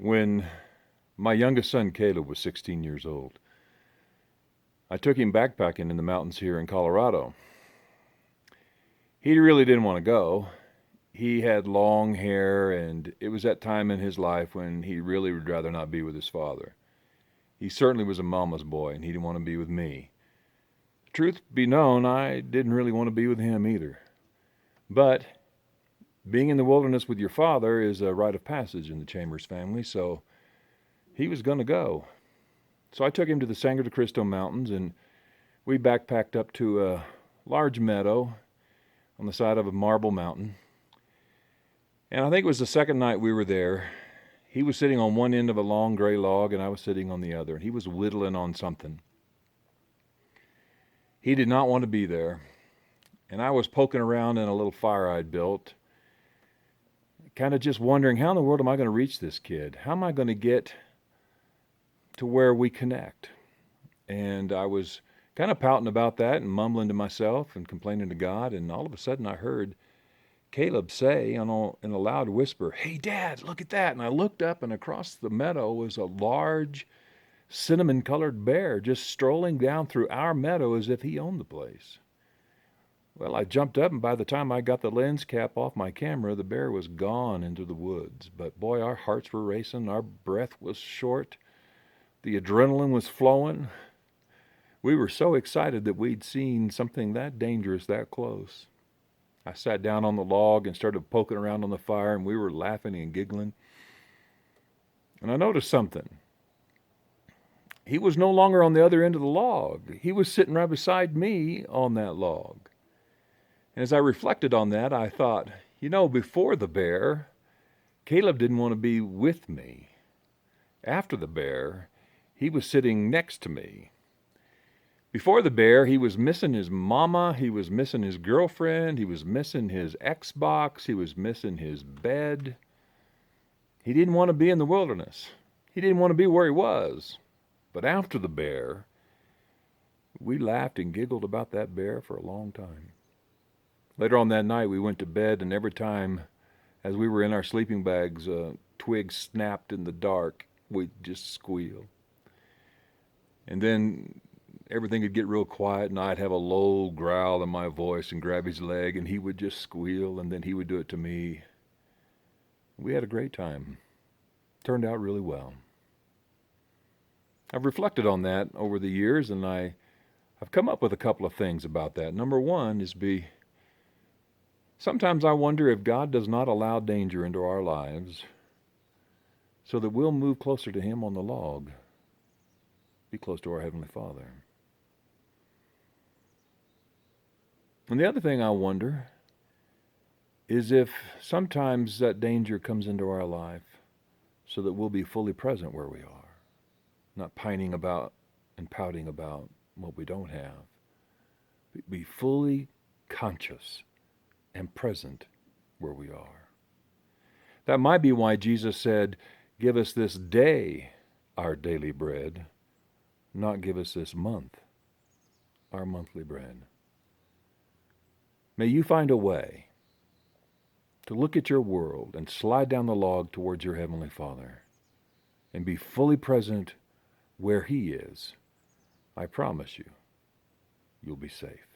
When my youngest son Caleb was 16 years old, I took him backpacking in the mountains here in Colorado. He really didn't want to go. He had long hair, and it was that time in his life when he really would rather not be with his father. He certainly was a mama's boy, and he didn't want to be with me. Truth be known, I didn't really want to be with him either. But being in the wilderness with your father is a rite of passage in the Chambers family, so he was going to go. So I took him to the Sangre de Cristo Mountains, and we backpacked up to a large meadow on the side of a marble mountain. And I think it was the second night we were there. He was sitting on one end of a long gray log, and I was sitting on the other, and he was whittling on something. He did not want to be there, and I was poking around in a little fire I'd built, kind of just wondering, how in the world am I going to reach this kid? How am I going to get to where we connect? And I was kind of pouting about that and mumbling to myself and complaining to God, and all of a sudden I heard Caleb say in a loud whisper, "Hey, Dad, look at that." And I looked up, and across the meadow was a large cinnamon-colored bear just strolling down through our meadow as if he owned the place. Well, I jumped up, and by the time I got the lens cap off my camera, the bear was gone into the woods. But boy, our hearts were racing, our breath was short, the adrenaline was flowing. We were so excited that we'd seen something that dangerous that close. I sat down on the log and started poking around on the fire, and we were laughing and giggling. And I noticed something. He was no longer on the other end of the log. He was sitting right beside me on that log. And as I reflected on that, I thought, before the bear, Caleb didn't want to be with me. After the bear, he was sitting next to me. Before the bear, he was missing his mama, he was missing his girlfriend, he was missing his Xbox, he was missing his bed. He didn't want to be in the wilderness. He didn't want to be where he was. But after the bear, we laughed and giggled about that bear for a long time. Later on that night, we went to bed, and every time as we were in our sleeping bags, a twig snapped in the dark, we'd just squeal. And then everything would get real quiet, and I'd have a low growl in my voice and grab his leg, and he would just squeal, and then he would do it to me. We had a great time. Turned out really well. I've reflected on that over the years, and I've come up with a couple of things about that. Number one is sometimes I wonder if God does not allow danger into our lives so that we'll move closer to Him on the log, be close to our Heavenly Father. And the other thing I wonder is if sometimes that danger comes into our life so that we'll be fully present where we are, not pining about and pouting about what we don't have. Be fully conscious and present where we are. That might be why Jesus said, "Give us this day our daily bread," not "give us this month our monthly bread." May you find a way to look at your world and slide down the log towards your Heavenly Father and be fully present where He is. I promise you, you'll be safe.